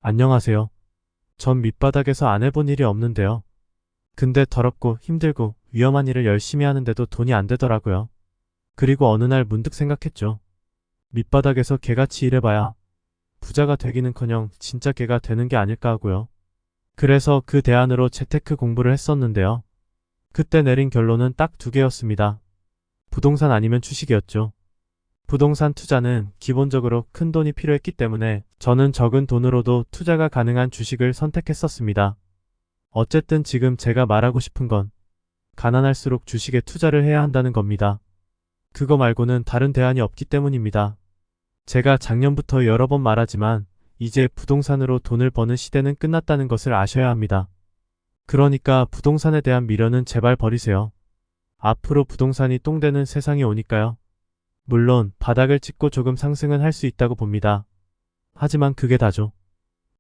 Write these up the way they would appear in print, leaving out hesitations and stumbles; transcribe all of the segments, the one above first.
안녕하세요. 전 밑바닥에서 안 해본 일이 없는데요. 근데 더럽고 힘들고 위험한 일을 열심히 하는데도 돈이 안 되더라고요. 그리고 어느 날 문득 생각했죠. 밑바닥에서 개같이 일해봐야 부자가 되기는커녕 진짜 개가 되는 게 아닐까 하고요. 그래서 그 대안으로 재테크 공부를 했었는데요. 그때 내린 결론은 딱 두 개였습니다. 부동산 아니면 주식이었죠. 부동산 투자는 기본적으로 큰 돈이 필요했기 때문에 저는 적은 돈으로도 투자가 가능한 주식을 선택했었습니다. 어쨌든 지금 제가 말하고 싶은 건 가난할수록 주식에 투자를 해야 한다는 겁니다. 그거 말고는 다른 대안이 없기 때문입니다. 제가 작년부터 여러 번 말하지만 이제 부동산으로 돈을 버는 시대는 끝났다는 것을 아셔야 합니다. 그러니까 부동산에 대한 미련은 제발 버리세요. 앞으로 부동산이 똥되는 세상이 오니까요. 물론 바닥을 찍고 조금 상승은 할 수 있다고 봅니다. 하지만 그게 다죠.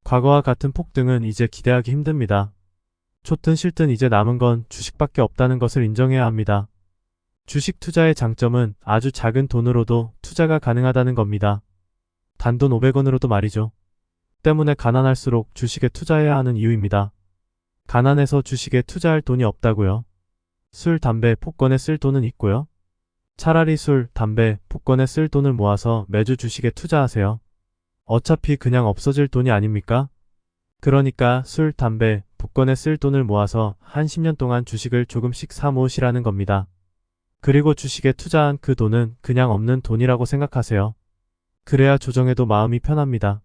과거와 같은 폭등은 이제 기대하기 힘듭니다. 좋든 싫든 이제 남은 건 주식밖에 없다는 것을 인정해야 합니다. 주식 투자의 장점은 아주 작은 돈으로도 투자가 가능하다는 겁니다. 단돈 500원으로도 말이죠. 때문에 가난할수록 주식에 투자해야 하는 이유입니다. 가난해서 주식에 투자할 돈이 없다고요. 술, 담배, 복권에 쓸 돈은 있고요. 차라리 술, 담배, 복권에 쓸 돈을 모아서 매주 주식에 투자하세요. 어차피 그냥 없어질 돈이 아닙니까? 그러니까 술, 담배, 복권에 쓸 돈을 모아서 한 10년 동안 주식을 조금씩 사 모으시라는 겁니다. 그리고 주식에 투자한 그 돈은 그냥 없는 돈이라고 생각하세요. 그래야 조정해도 마음이 편합니다.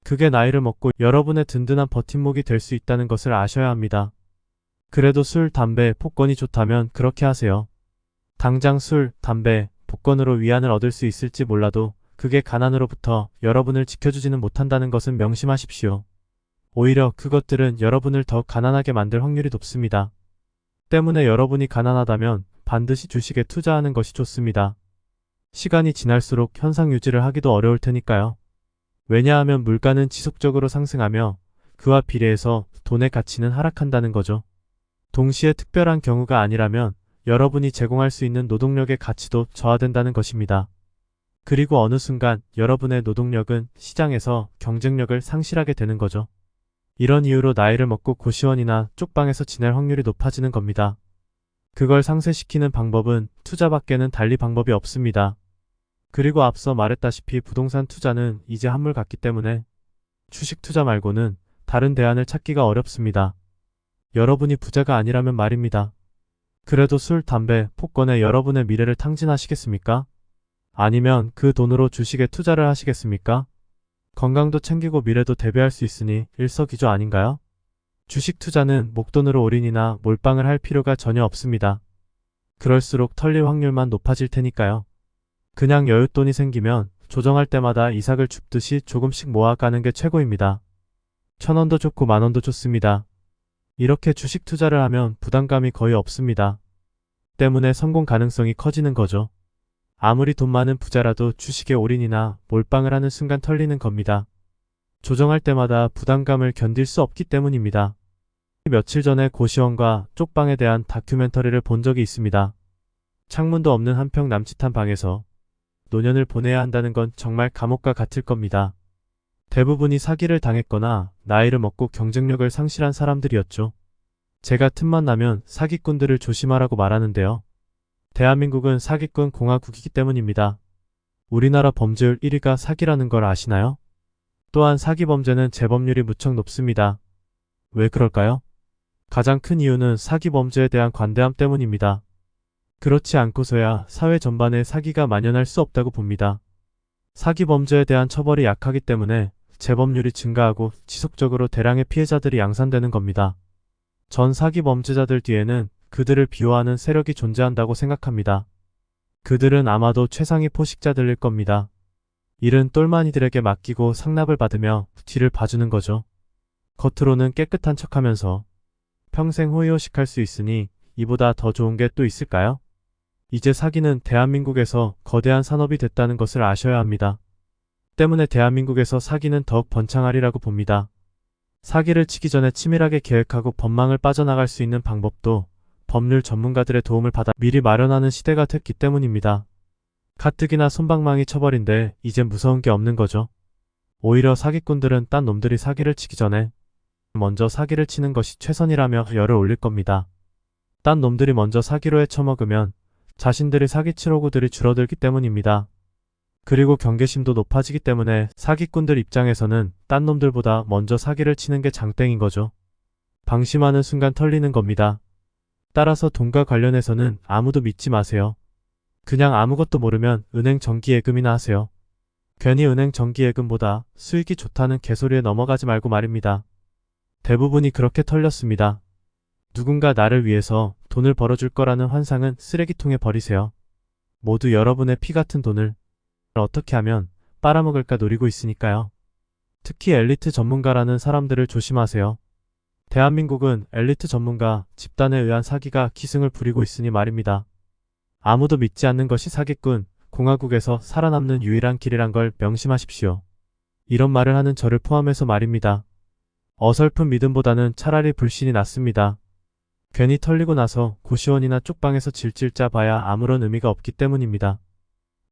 그게 나이를 먹고 여러분의 든든한 버팀목이 될 수 있다는 것을 아셔야 합니다. 그래도 술, 담배, 복권이 좋다면 그렇게 하세요. 당장 술, 담배, 복권으로 위안을 얻을 수 있을지 몰라도 그게 가난으로부터 여러분을 지켜주지는 못한다는 것은 명심하십시오. 오히려 그것들은 여러분을 더 가난하게 만들 확률이 높습니다. 때문에 여러분이 가난하다면 반드시 주식에 투자하는 것이 좋습니다. 시간이 지날수록 현상 유지를 하기도 어려울 테니까요. 왜냐하면 물가는 지속적으로 상승하며 그와 비례해서 돈의 가치는 하락한다는 거죠. 동시에 특별한 경우가 아니라면 여러분이 제공할 수 있는 노동력의 가치도 저하된다는 것입니다. 그리고 어느 순간 여러분의 노동력은 시장에서 경쟁력을 상실하게 되는 거죠. 이런 이유로 나이를 먹고 고시원이나 쪽방에서 지낼 확률이 높아지는 겁니다. 그걸 상쇄시키는 방법은 투자밖에는 달리 방법이 없습니다. 그리고 앞서 말했다시피 부동산 투자는 이제 한물 같기 때문에 주식 투자 말고는 다른 대안을 찾기가 어렵습니다. 여러분이 부자가 아니라면 말입니다. 그래도 술, 담배, 복권에 여러분의 미래를 탕진하시겠습니까? 아니면 그 돈으로 주식에 투자를 하시겠습니까? 건강도 챙기고 미래도 대비할 수 있으니 일석이조 아닌가요? 주식 투자는 목돈으로 올인이나 몰빵을 할 필요가 전혀 없습니다. 그럴수록 털릴 확률만 높아질 테니까요. 그냥 여윳돈이 생기면 조정할 때마다 이삭을 줍듯이 조금씩 모아가는 게 최고입니다. 1,000원도 좋고 만원도 좋습니다. 이렇게 주식 투자를 하면 부담감이 거의 없습니다. 때문에 성공 가능성이 커지는 거죠. 아무리 돈 많은 부자라도 주식에 올인이나 몰빵을 하는 순간 털리는 겁니다. 조정할 때마다 부담감을 견딜 수 없기 때문입니다. 며칠 전에 고시원과 쪽방에 대한 다큐멘터리를 본 적이 있습니다. 창문도 없는 한평 남짓한 방에서 노년을 보내야 한다는 건 정말 감옥과 같을 겁니다. 대부분이 사기를 당했거나 나이를 먹고 경쟁력을 상실한 사람들이었죠. 제가 틈만 나면 사기꾼들을 조심하라고 말하는데요. 대한민국은 사기꾼 공화국이기 때문입니다. 우리나라 범죄율 1위가 사기라는 걸 아시나요? 또한 사기 범죄는 재범률이 무척 높습니다. 왜 그럴까요? 가장 큰 이유는 사기 범죄에 대한 관대함 때문입니다. 그렇지 않고서야 사회 전반에 사기가 만연할 수 없다고 봅니다. 사기 범죄에 대한 처벌이 약하기 때문에 재범률이 증가하고 지속적으로 대량의 피해자들이 양산되는 겁니다. 전 사기 범죄자들 뒤에는 그들을 비호하는 세력이 존재한다고 생각합니다. 그들은 아마도 최상위 포식자들일 겁니다. 일은 똘마니들에게 맡기고 상납을 받으며 뒤를 봐주는 거죠. 겉으로는 깨끗한 척하면서 평생 호의호식할 수 있으니 이보다 더 좋은 게 또 있을까요? 이제 사기는 대한민국에서 거대한 산업이 됐다는 것을 아셔야 합니다. 때문에 대한민국에서 사기는 더욱 번창하리라고 봅니다. 사기를 치기 전에 치밀하게 계획하고 법망을 빠져나갈 수 있는 방법도 법률 전문가들의 도움을 받아 미리 마련하는 시대가 됐기 때문입니다. 가뜩이나 솜방망이 처벌인데 이젠 무서운 게 없는 거죠. 오히려 사기꾼들은 딴 놈들이 사기를 치기 전에 먼저 사기를 치는 것이 최선이라며 열을 올릴 겁니다. 딴 놈들이 먼저 사기로 헤쳐먹으면 자신들이 사기칠 호구들이 줄어들기 때문입니다. 그리고 경계심도 높아지기 때문에 사기꾼들 입장에서는 딴 놈들보다 먼저 사기를 치는 게 장땡인 거죠. 방심하는 순간 털리는 겁니다. 따라서 돈과 관련해서는 아무도 믿지 마세요. 그냥 아무것도 모르면 은행 정기예금이나 하세요. 괜히 은행 정기예금보다 수익이 좋다는 개소리에 넘어가지 말고 말입니다. 대부분이 그렇게 털렸습니다. 누군가 나를 위해서 돈을 벌어줄 거라는 환상은 쓰레기통에 버리세요. 모두 여러분의 피 같은 돈을 어떻게 하면 빨아먹을까 노리고 있으니까요. 특히 엘리트 전문가라는 사람들을 조심하세요. 대한민국은 엘리트 전문가 집단에 의한 사기가 기승을 부리고 있으니 말입니다. 아무도 믿지 않는 것이 사기꾼, 공화국에서 살아남는 유일한 길이란 걸 명심하십시오. 이런 말을 하는 저를 포함해서 말입니다. 어설픈 믿음보다는 차라리 불신이 낫습니다. 괜히 털리고 나서 고시원이나 쪽방에서 질질 짜봐야 아무런 의미가 없기 때문입니다.